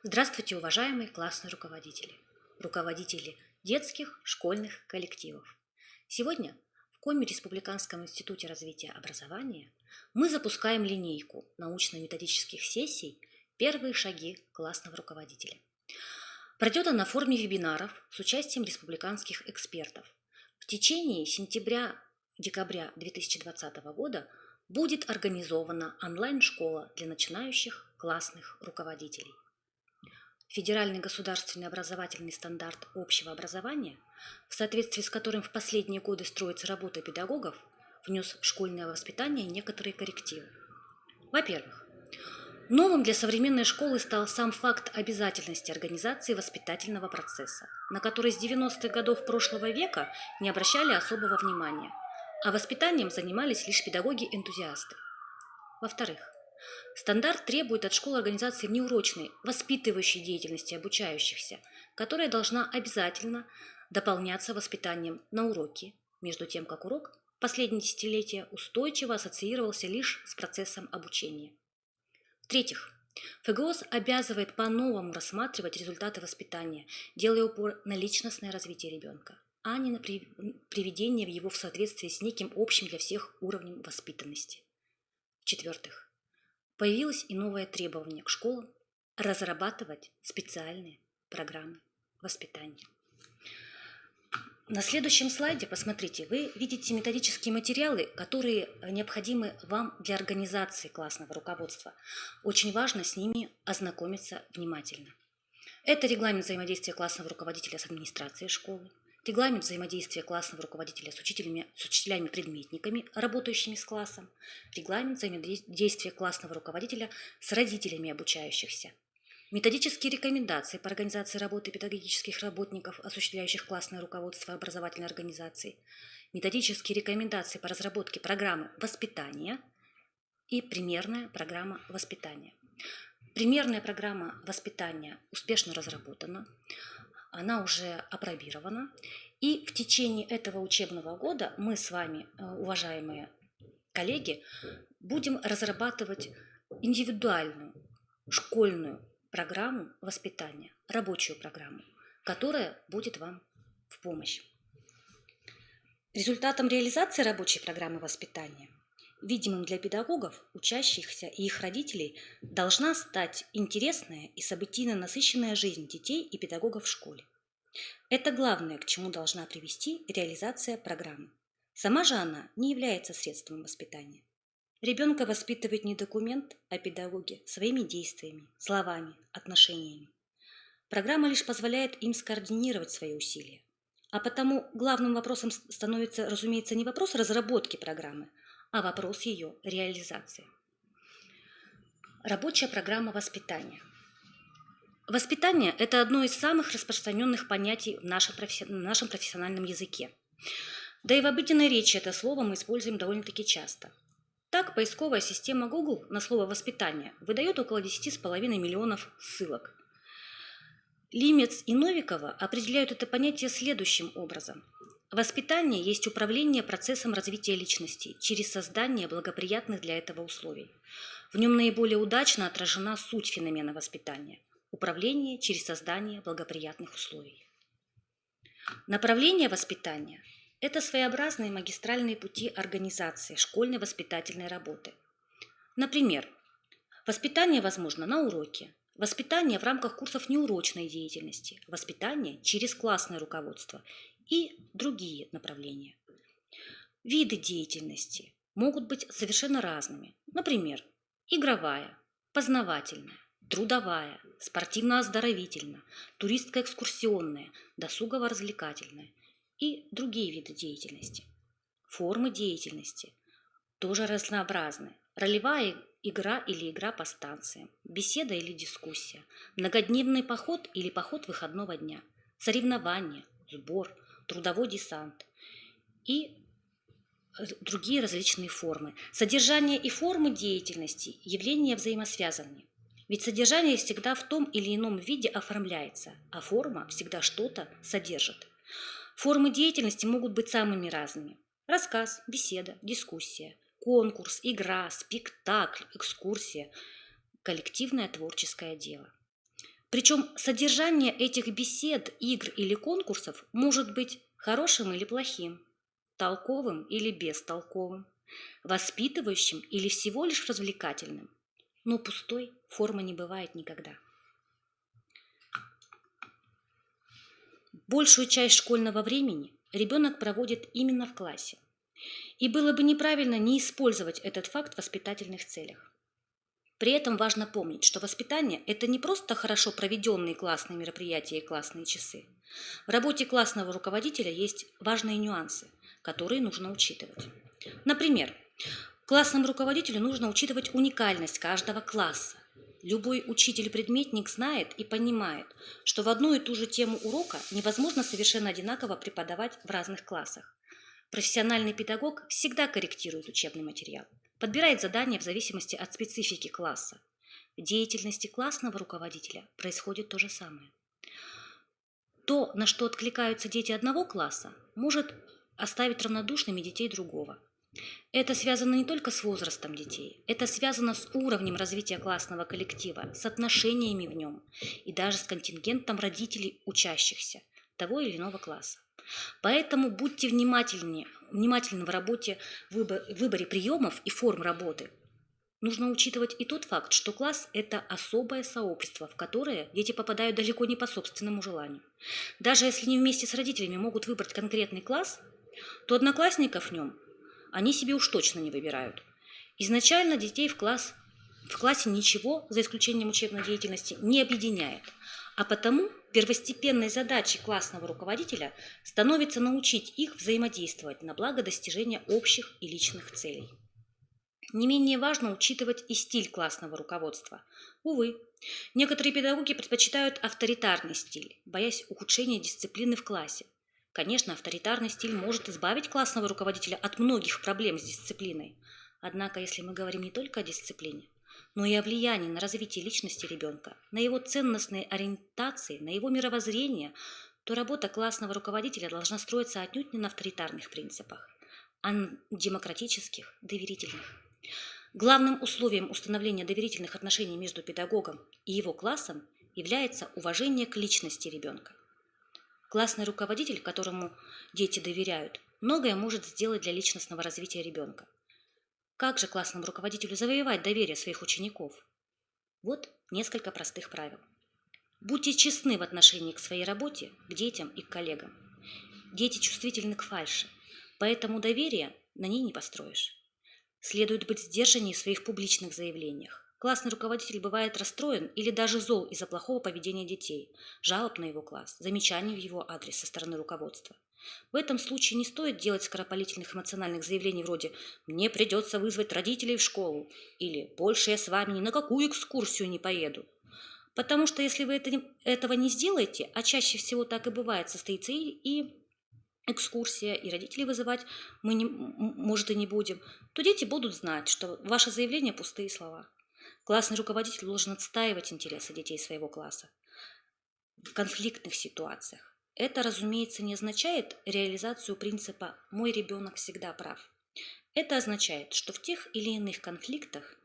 Здравствуйте, уважаемые классные руководители, руководители детских, школьных коллективов. Сегодня в Коми Республиканском институте развития образования мы запускаем линейку научно-методических сессий «Первые шаги классного руководителя». Пройдет она в форме вебинаров с участием республиканских экспертов. В течение сентября-декабря 2020 года будет организована онлайн-школа для начинающих классных руководителей. Федеральный государственный образовательный стандарт общего образования, в соответствии с которым в последние годы строится работа педагогов, внес в школьное воспитание некоторые коррективы. Во-первых, новым для современной школы стал сам факт обязательности организации воспитательного процесса, на который с 90-х годов прошлого века не обращали особого внимания, а воспитанием занимались лишь педагоги-энтузиасты. Во-вторых, стандарт требует от школ организации внеурочной, воспитывающей деятельности обучающихся, которая должна обязательно дополняться воспитанием на уроке, между тем как урок в последние десятилетия устойчиво ассоциировался лишь с процессом обучения. В-третьих, ФГОС обязывает по-новому рассматривать результаты воспитания, делая упор на личностное развитие ребенка, а не на приведение его в соответствии с неким общим для всех уровнем воспитанности. В-четвертых, появилось и новое требование к школам разрабатывать специальные программы воспитания. На следующем слайде, посмотрите, вы видите методические материалы, которые необходимы вам для организации классного руководства. Очень важно с ними ознакомиться внимательно. Это регламент взаимодействия классного руководителя с администрацией школы, регламент взаимодействия классного руководителя с учителями-предметниками, работающими с классом, регламент взаимодействия классного руководителя с родителями обучающихся, методические рекомендации по организации работы педагогических работников, осуществляющих классное руководство образовательной организации, методические рекомендации по разработке программы воспитания и примерная программа воспитания. Примерная программа воспитания успешно разработана, она уже апробирована, и в течение этого учебного года мы с вами, уважаемые коллеги, будем разрабатывать индивидуальную школьную программу воспитания, рабочую программу, которая будет вам в помощь. Результатом реализации рабочей программы воспитания, видимым для педагогов, учащихся и их родителей, должна стать интересная и событийно насыщенная жизнь детей и педагогов в школе. Это главное, к чему должна привести реализация программы. Сама же она не является средством воспитания. Ребенка воспитывает не документ, а педагоги своими действиями, словами, отношениями. Программа лишь позволяет им скоординировать свои усилия. А потому главным вопросом становится, разумеется, не вопрос разработки программы, а вопрос ее реализации. Рабочая программа воспитания. Воспитание – это одно из самых распространенных понятий в нашем профессиональном языке. Да и в обыденной речи это слово мы используем довольно-таки часто. Так, поисковая система Google на слово «воспитание» выдает около 10,5 миллионов ссылок. Лимец и Новикова определяют это понятие следующим образом. Воспитание есть управление процессом развития личности через создание благоприятных для этого условий. В нем наиболее удачно отражена суть феномена воспитания – управление через создание благоприятных условий. Направление воспитания – это своеобразные магистральные пути организации школьной воспитательной работы. Например, воспитание возможно на уроке, воспитание в рамках курсов неурочной деятельности, воспитание через классное руководство и другие направления. Виды деятельности могут быть совершенно разными. Например, игровая, познавательная, трудовая, спортивно-оздоровительная, туристско-экскурсионная, досугово-развлекательная и другие виды деятельности. Формы деятельности тоже разнообразны. Ролевая игра или игра по станциям, беседа или дискуссия, многодневный поход или поход выходного дня, соревнования, сбор, трудовой десант и другие различные формы. Содержание и формы деятельности – явления взаимосвязаны. Ведь содержание всегда в том или ином виде оформляется, а форма всегда что-то содержит. Формы деятельности могут быть самыми разными. Рассказ, беседа, дискуссия, конкурс, игра, спектакль, экскурсия, коллективное творческое дело. Причем содержание этих бесед, игр или конкурсов может быть хорошим или плохим, толковым или бестолковым, воспитывающим или всего лишь развлекательным. Но пустой формы не бывает никогда. Большую часть школьного времени ребенок проводит именно в классе. И было бы неправильно не использовать этот факт в воспитательных целях. При этом важно помнить, что воспитание – это не просто хорошо проведенные классные мероприятия и классные часы. В работе классного руководителя есть важные нюансы, которые нужно учитывать. Например, классному руководителю нужно учитывать уникальность каждого класса. Любой учитель-предметник знает и понимает, что в одну и ту же тему урока невозможно совершенно одинаково преподавать в разных классах. Профессиональный педагог всегда корректирует учебный материал, подбирает задания в зависимости от специфики класса. В деятельности классного руководителя происходит то же самое. То, на что откликаются дети одного класса, может оставить равнодушными детей другого. Это связано не только с возрастом детей, это связано с уровнем развития классного коллектива, с отношениями в нем и даже с контингентом родителей учащихся того или иного класса. Поэтому будьте внимательны в работе, в выборе приемов и форм работы. Нужно учитывать и тот факт, что класс – это особое сообщество, в которое дети попадают далеко не по собственному желанию. Даже если они вместе с родителями могут выбрать конкретный класс, то одноклассников в нем они себе уж точно не выбирают. Изначально детей в классе ничего, за исключением учебной деятельности, не объединяет. А потому первостепенной задачей классного руководителя становится научить их взаимодействовать на благо достижения общих и личных целей. Не менее важно учитывать и стиль классного руководства. Увы, некоторые педагоги предпочитают авторитарный стиль, боясь ухудшения дисциплины в классе. Конечно, авторитарный стиль может избавить классного руководителя от многих проблем с дисциплиной. Однако, если мы говорим не только о дисциплине, но и о влиянии на развитие личности ребенка, на его ценностные ориентации, на его мировоззрение, то работа классного руководителя должна строиться отнюдь не на авторитарных принципах, а на демократических, доверительных. Главным условием установления доверительных отношений между педагогом и его классом является уважение к личности ребенка. Классный руководитель, которому дети доверяют, многое может сделать для личностного развития ребенка. Как же классному руководителю завоевать доверие своих учеников? Вот несколько простых правил. Будьте честны в отношении к своей работе, к детям и к коллегам. Дети чувствительны к фальши, поэтому доверие на ней не построишь. Следует быть сдержаннее в своих публичных заявлениях. Классный руководитель бывает расстроен или даже зол из-за плохого поведения детей, жалоб на его класс, замечаний в его адрес со стороны руководства. В этом случае не стоит делать скоропалительных эмоциональных заявлений вроде «мне придется вызвать родителей в школу» или «больше я с вами ни на какую экскурсию не поеду». Потому что если вы этого не сделаете, а чаще всего так и бывает, состоится и экскурсия, и родителей вызывать мы, может, и не будем, то дети будут знать, что ваше заявление – пустые слова. Классный руководитель должен отстаивать интересы детей своего класса в конфликтных ситуациях. Это, разумеется, не означает реализацию принципа «мой ребенок всегда прав». Это означает, что в тех или иных конфликтах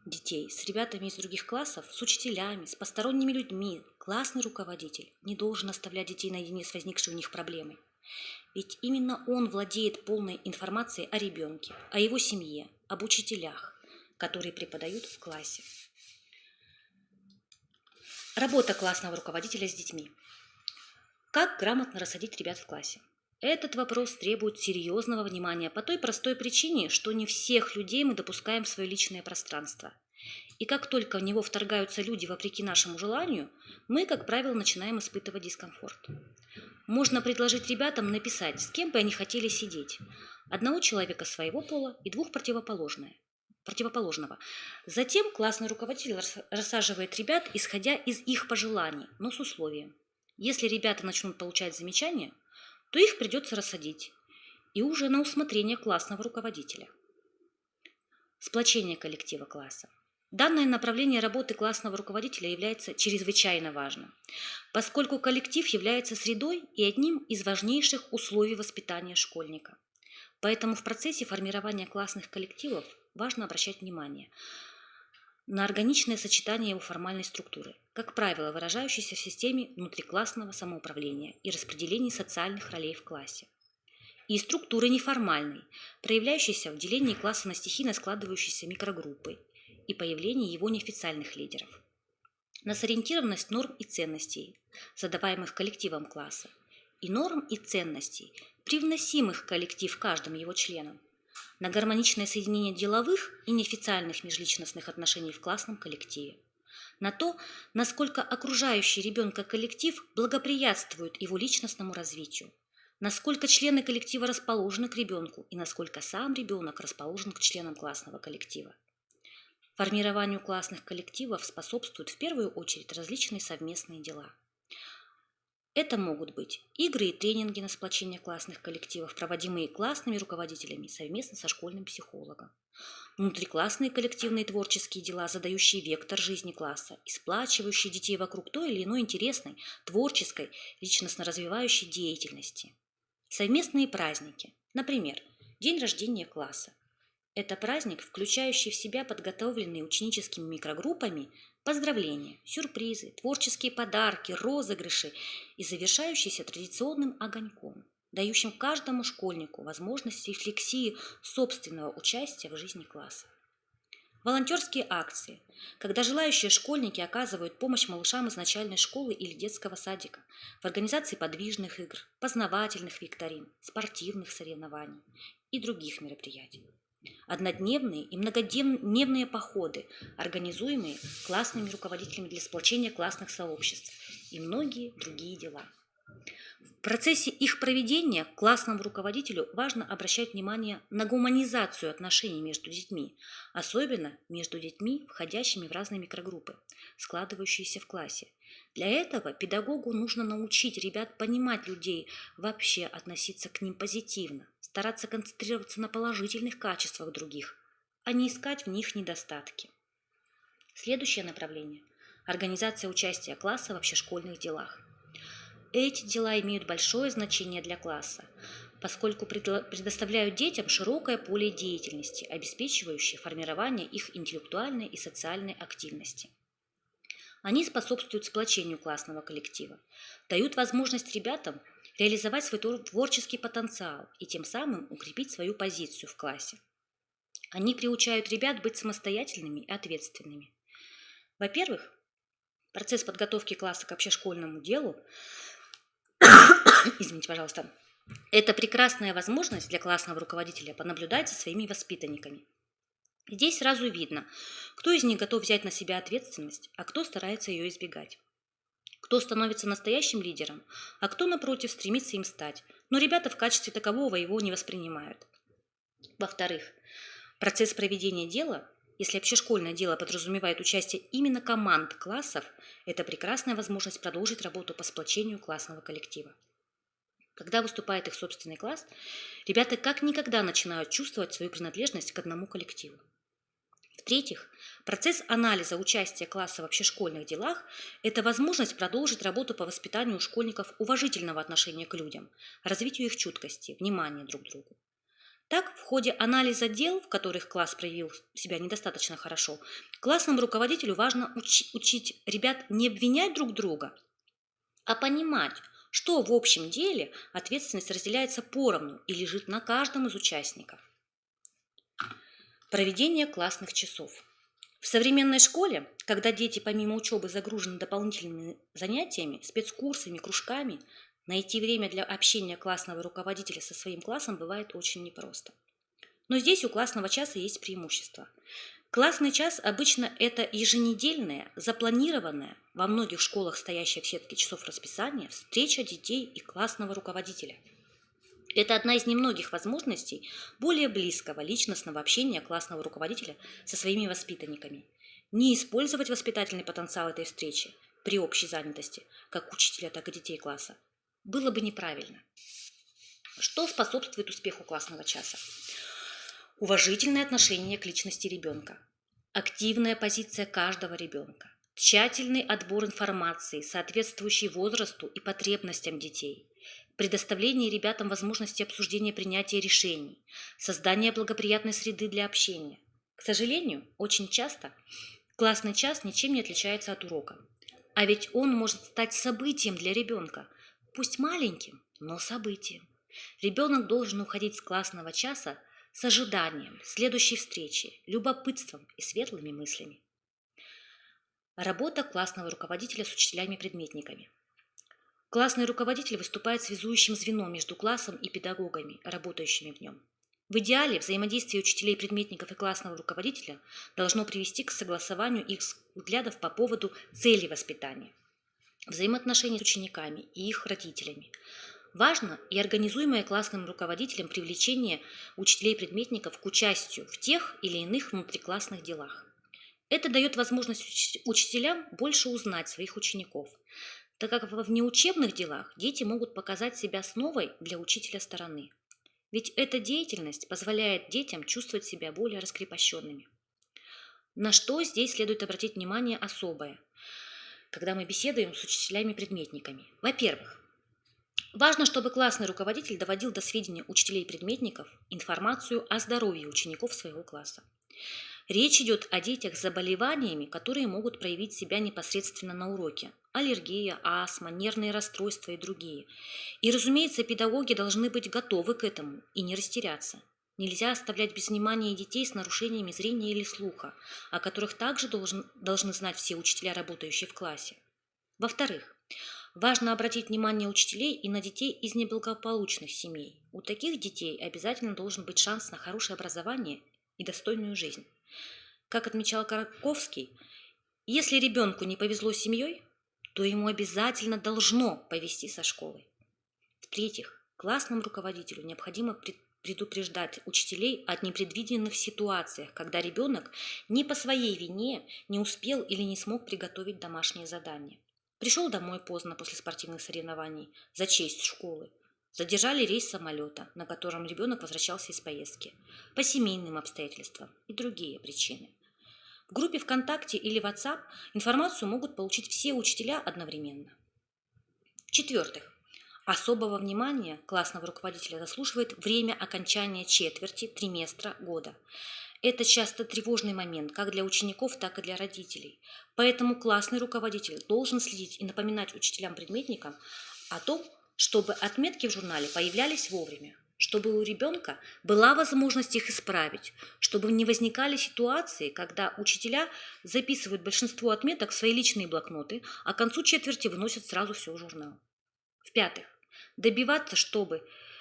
детей с ребятами из других классов, с учителями, с посторонними людьми, классный руководитель не должен оставлять детей наедине с возникшей у них проблемой. Ведь именно он владеет полной информацией о ребенке, о его семье, об учителях, которые преподают в классе. Работа классного руководителя с детьми. Как грамотно рассадить ребят в классе? Этот вопрос требует серьезного внимания по той простой причине, что не всех людей мы допускаем в свое личное пространство. И как только в него вторгаются люди вопреки нашему желанию, мы, как правило, начинаем испытывать дискомфорт. Можно предложить ребятам написать, с кем бы они хотели сидеть. Одного человека своего пола и двух противоположного. Затем классный руководитель рассаживает ребят, исходя из их пожеланий, но с условием. Если ребята начнут получать замечания, то их придется рассадить, и уже на усмотрение классного руководителя. Сплочение коллектива класса. Данное направление работы классного руководителя является чрезвычайно важным, поскольку коллектив является средой и одним из важнейших условий воспитания школьника. Поэтому в процессе формирования классных коллективов важно обращать внимание на органичное сочетание его формальной структуры. как правило, выражающийся в системе внутриклассного самоуправления и распределении социальных ролей в классе, и структуры неформальной, проявляющейся в делении класса на стихийно складывающиеся микрогруппы и появлении его неофициальных лидеров, на сориентированность норм и ценностей, задаваемых коллективом класса, и норм и ценностей, привносимых в коллектив каждым его членом, на гармоничное соединение деловых и неофициальных межличностных отношений в классном коллективе, на то, насколько окружающий ребенка коллектив благоприятствует его личностному развитию, насколько члены коллектива расположены к ребенку и насколько сам ребенок расположен к членам классного коллектива. Формированию классных коллективов способствуют в первую очередь различные совместные дела. Это могут быть игры и тренинги на сплочение классных коллективов, проводимые классными руководителями совместно со школьным психологом. Внутриклассные коллективные творческие дела, задающие вектор жизни класса и сплачивающие детей вокруг той или иной интересной, творческой, личностно развивающей деятельности. Совместные праздники, например, день рождения класса. Это праздник, включающий в себя подготовленные ученическими микрогруппами поздравления, сюрпризы, творческие подарки, розыгрыши и завершающийся традиционным огоньком, дающим каждому школьнику возможность рефлексии собственного участия в жизни класса. Волонтерские акции, когда желающие школьники оказывают помощь малышам из начальной школы или детского садика в организации подвижных игр, познавательных викторин, спортивных соревнований и других мероприятий. Однодневные и многодневные походы, организуемые классными руководителями для сплочения классных сообществ и многие другие дела. В процессе их проведения классному руководителю важно обращать внимание на гуманизацию отношений между детьми, особенно между детьми, входящими в разные микрогруппы, складывающиеся в классе. Для этого педагогу нужно научить ребят понимать людей, вообще относиться к ним позитивно, стараться концентрироваться на положительных качествах других, а не искать в них недостатки. Следующее направление – организация участия класса в общешкольных делах. Эти дела имеют большое значение для класса, поскольку предоставляют детям широкое поле деятельности, обеспечивающее формирование их интеллектуальной и социальной активности. Они способствуют сплочению классного коллектива, дают возможность ребятам реализовать свой творческий потенциал и тем самым укрепить свою позицию в классе. Они приучают ребят быть самостоятельными и ответственными. Во-первых, процесс подготовки класса к общешкольному делу Извините, пожалуйста. Это прекрасная возможность для классного руководителя понаблюдать за своими воспитанниками. Здесь сразу видно, кто из них готов взять на себя ответственность, а кто старается ее избегать. Кто становится настоящим лидером, а кто, напротив, стремится им стать, но ребята в качестве такового его не воспринимают. Во-вторых, процесс проведения дела, если общешкольное дело подразумевает участие именно команд классов, это прекрасная возможность продолжить работу по сплочению классного коллектива. Когда выступает их собственный класс, ребята как никогда начинают чувствовать свою принадлежность к одному коллективу. В-третьих, процесс анализа участия класса в общешкольных делах – это возможность продолжить работу по воспитанию у школьников уважительного отношения к людям, развитию их чуткости, внимания друг к другу. Так, в ходе анализа дел, в которых класс проявил себя недостаточно хорошо, классному руководителю важно учить ребят не обвинять друг друга, а понимать, что в общем деле ответственность разделяется поровну и лежит на каждом из участников. Проведение классных часов. В современной школе, когда дети помимо учебы загружены дополнительными занятиями, спецкурсами, кружками, найти время для общения классного руководителя со своим классом бывает очень непросто. Но здесь у классного часа есть преимущество. Классный час обычно это еженедельная, запланированная, во многих школах стоящая в сетке часов расписания, встреча детей и классного руководителя. Это одна из немногих возможностей более близкого личностного общения классного руководителя со своими воспитанниками. Не использовать воспитательный потенциал этой встречи при общей занятости, как учителя, так и детей класса, было бы неправильно. Что способствует успеху классного часа? Уважительное отношение к личности ребенка, активная позиция каждого ребенка, тщательный отбор информации, соответствующей возрасту и потребностям детей, предоставление ребятам возможности обсуждения принятия решений, создание благоприятной среды для общения. К сожалению, очень часто классный час ничем не отличается от урока. А ведь он может стать событием для ребенка, пусть маленьким, но событием. Ребенок должен уходить с классного часа с ожиданием следующей встречи, любопытством и светлыми мыслями. Работа классного руководителя с учителями-предметниками. Классный руководитель выступает связующим звеном между классом и педагогами, работающими в нем. В идеале взаимодействие учителей-предметников и классного руководителя должно привести к согласованию их взглядов по поводу цели воспитания, взаимоотношений с учениками и их родителями. Важно и организуемое классным руководителем привлечение учителей-предметников к участию в тех или иных внутриклассных делах. Это дает возможность учителям больше узнать своих учеников, так как во внеучебных делах дети могут показать себя с новой для учителя стороны. Ведь эта деятельность позволяет детям чувствовать себя более раскрепощенными. На что здесь следует обратить внимание особое, когда мы беседуем с учителями-предметниками? Во-первых, важно, чтобы классный руководитель доводил до сведения учителей-предметников информацию о здоровье учеников своего класса. Речь идет о детях с заболеваниями, которые могут проявить себя непосредственно на уроке. Аллергия, астма, нервные расстройства и другие. И, разумеется, педагоги должны быть готовы к этому и не растеряться. Нельзя оставлять без внимания детей с нарушениями зрения или слуха, о которых также должны знать все учителя, работающие в классе. Во-вторых, важно обратить внимание учителей и на детей из неблагополучных семей. У таких детей обязательно должен быть шанс на хорошее образование и достойную жизнь. Как отмечал Караковский, если ребенку не повезло с семьей, то ему обязательно должно повезти со школой. В-третьих, классному руководителю необходимо предупреждать учителей о непредвиденных ситуациях, когда ребенок не по своей вине не успел или не смог приготовить домашнее задание. Пришел домой поздно после спортивных соревнований за честь школы. Задержали рейс самолета, на котором ребенок возвращался из поездки, по семейным обстоятельствам и другие причины. В группе ВКонтакте или WhatsApp информацию могут получить все учителя одновременно. В-четвертых, особого внимания классного руководителя заслуживает время окончания четверти, триместра, года. Это часто тревожный момент как для учеников, так и для родителей. Поэтому классный руководитель должен следить и напоминать учителям-предметникам о том, чтобы отметки в журнале появлялись вовремя, чтобы у ребенка была возможность их исправить, чтобы не возникали ситуации, когда учителя записывают большинство отметок в свои личные блокноты, а к концу четверти выносят сразу все в журнал. В-пятых, добиваться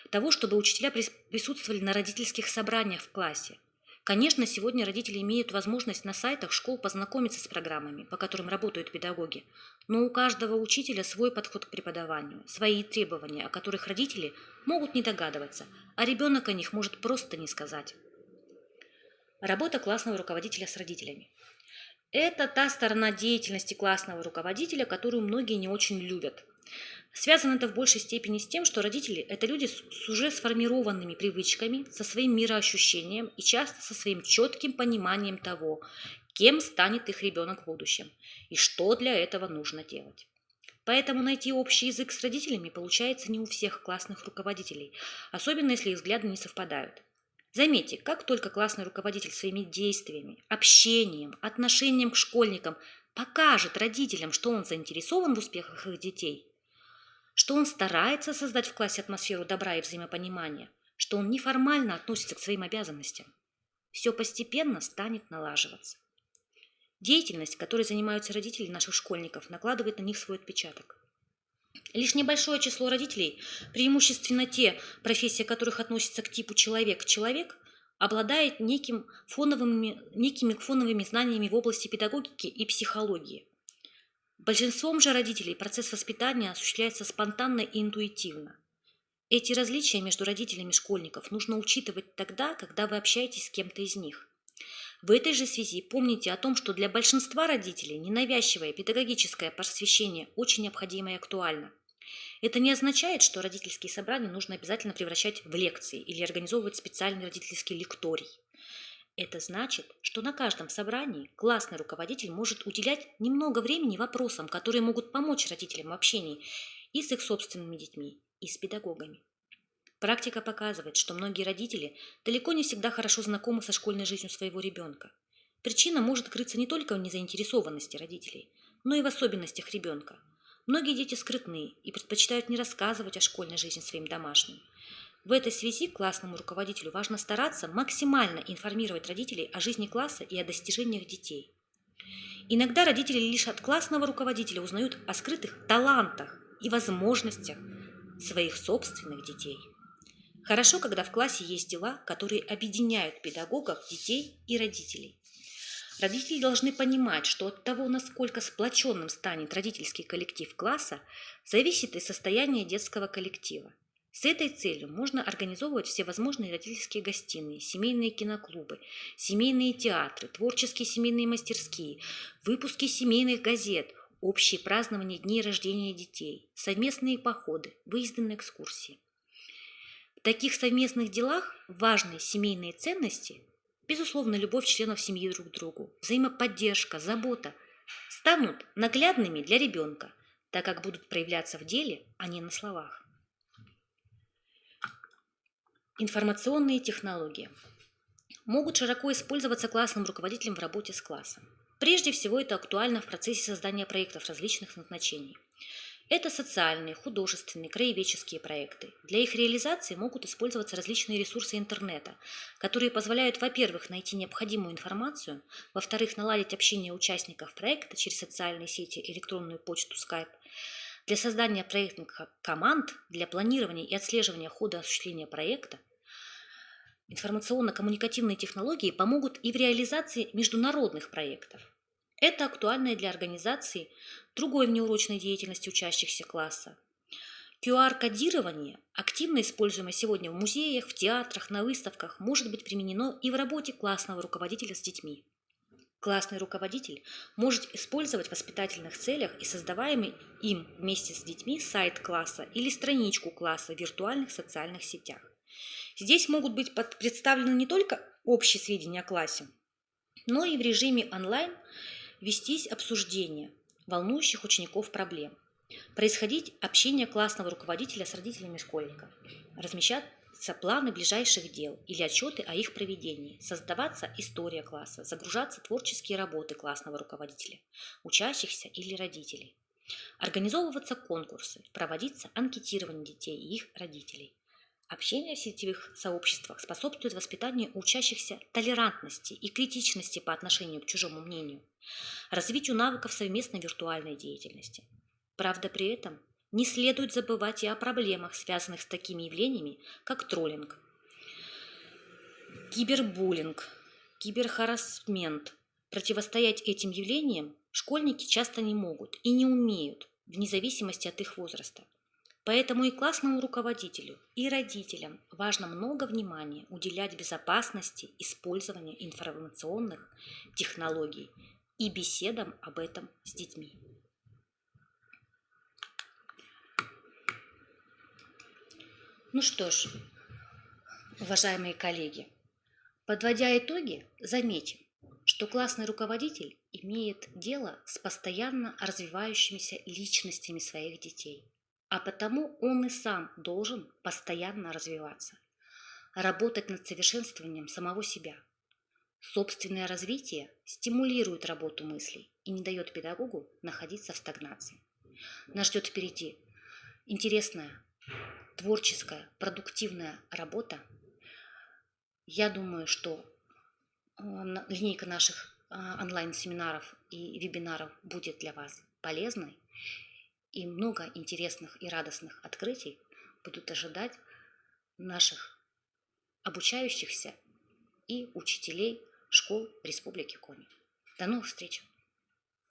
того, чтобы учителя присутствовали на родительских собраниях в классе. Конечно, сегодня родители имеют возможность на сайтах школ познакомиться с программами, по которым работают педагоги, но у каждого учителя свой подход к преподаванию, свои требования, о которых родители могут не догадываться, а ребенок о них может просто не сказать. Работа классного руководителя с родителями. Это та сторона деятельности классного руководителя, которую многие не очень любят. Связано это в большей степени с тем, что родители – это люди с уже сформированными привычками, со своим мироощущением и часто со своим четким пониманием того, кем станет их ребенок в будущем и что для этого нужно делать. Поэтому найти общий язык с родителями получается не у всех классных руководителей, особенно если их взгляды не совпадают. Заметьте, как только классный руководитель своими действиями, общением, отношением к школьникам покажет родителям, что он заинтересован в успехах их детей, что он старается создать в классе атмосферу добра и взаимопонимания, что он неформально относится к своим обязанностям, все постепенно станет налаживаться. Деятельность, которой занимаются родители наших школьников, накладывает на них свой отпечаток. Лишь небольшое число родителей, преимущественно те, профессия которых относится к типу человек-человек, обладает некими фоновыми знаниями в области педагогики и психологии. Большинством же родителей процесс воспитания осуществляется спонтанно и интуитивно. Эти различия между родителями школьников нужно учитывать тогда, когда вы общаетесь с кем-то из них. В этой же связи помните о том, что для большинства родителей ненавязчивое педагогическое просвещение очень необходимо и актуально. Это не означает, что родительские собрания нужно обязательно превращать в лекции или организовывать специальный родительский лекторий. Это значит, что на каждом собрании классный руководитель может уделять немного времени вопросам, которые могут помочь родителям в общении и с их собственными детьми, и с педагогами. Практика показывает, что многие родители далеко не всегда хорошо знакомы со школьной жизнью своего ребенка. Причина может крыться не только в незаинтересованности родителей, но и в особенностях ребенка. Многие дети скрытны и предпочитают не рассказывать о школьной жизни своим домашним. В этой связи классному руководителю важно стараться максимально информировать родителей о жизни класса и о достижениях детей. Иногда родители лишь от классного руководителя узнают о скрытых талантах и возможностях своих собственных детей. Хорошо, когда в классе есть дела, которые объединяют педагогов, детей и родителей. Родители должны понимать, что от того, насколько сплоченным станет родительский коллектив класса, зависит и состояние детского коллектива. С этой целью можно организовывать всевозможные родительские гостиные, семейные киноклубы, семейные театры, творческие семейные мастерские, выпуски семейных газет, общие празднования дней рождения детей, совместные походы, выезды на экскурсии. В таких совместных делах важны семейные ценности, безусловно, любовь членов семьи друг к другу, взаимоподдержка, забота станут наглядными для ребенка, так как будут проявляться в деле, а не на словах. Информационные технологии могут широко использоваться классным руководителем в работе с классом. Прежде всего, это актуально в процессе создания проектов различных назначений. Это социальные, художественные, краеведческие проекты. Для их реализации могут использоваться различные ресурсы интернета, которые позволяют, во-первых, найти необходимую информацию, во-вторых, наладить общение участников проекта через социальные сети, электронную почту, Skype. Для создания проектных команд, для планирования и отслеживания хода осуществления проекта информационно-коммуникативные технологии помогут и в реализации международных проектов. Это актуально и для организации другой внеурочной деятельности учащихся класса. QR-кодирование, активно используемое сегодня в музеях, в театрах, на выставках, может быть применено и в работе классного руководителя с детьми. Классный руководитель может использовать в воспитательных целях и создаваемый им вместе с детьми сайт класса или страничку класса в виртуальных социальных сетях. Здесь могут быть представлены не только общие сведения о классе, но и в режиме онлайн вестись обсуждения волнующих учеников проблем, происходить общение классного руководителя с родителями школьников, размещаться планы ближайших дел или отчеты о их проведении, создаваться история класса, загружаться творческие работы классного руководителя, учащихся или родителей, организовываться конкурсы, проводиться анкетирование детей и их родителей. Общение в сетевых сообществах способствует воспитанию учащихся толерантности и критичности по отношению к чужому мнению, развитию навыков совместной виртуальной деятельности. Правда, при этом не следует забывать и о проблемах, связанных с такими явлениями, как троллинг, кибербуллинг, киберхарассмент. Противостоять этим явлениям школьники часто не могут и не умеют, вне зависимости от их возраста. Поэтому и классному руководителю, и родителям важно много внимания уделять безопасности использования информационных технологий и беседам об этом с детьми. Ну что ж, уважаемые коллеги, подводя итоги, заметим, что классный руководитель имеет дело с постоянно развивающимися личностями своих детей. А потому он и сам должен постоянно развиваться, работать над совершенствованием самого себя. Собственное развитие стимулирует работу мыслей и не дает педагогу находиться в стагнации. Нас ждет впереди интересная, творческая, продуктивная работа. Я думаю, что линейка наших онлайн-семинаров и вебинаров будет для вас полезной. И много интересных и радостных открытий будут ожидать наших обучающихся и учителей школ Республики Коми. До новых встреч!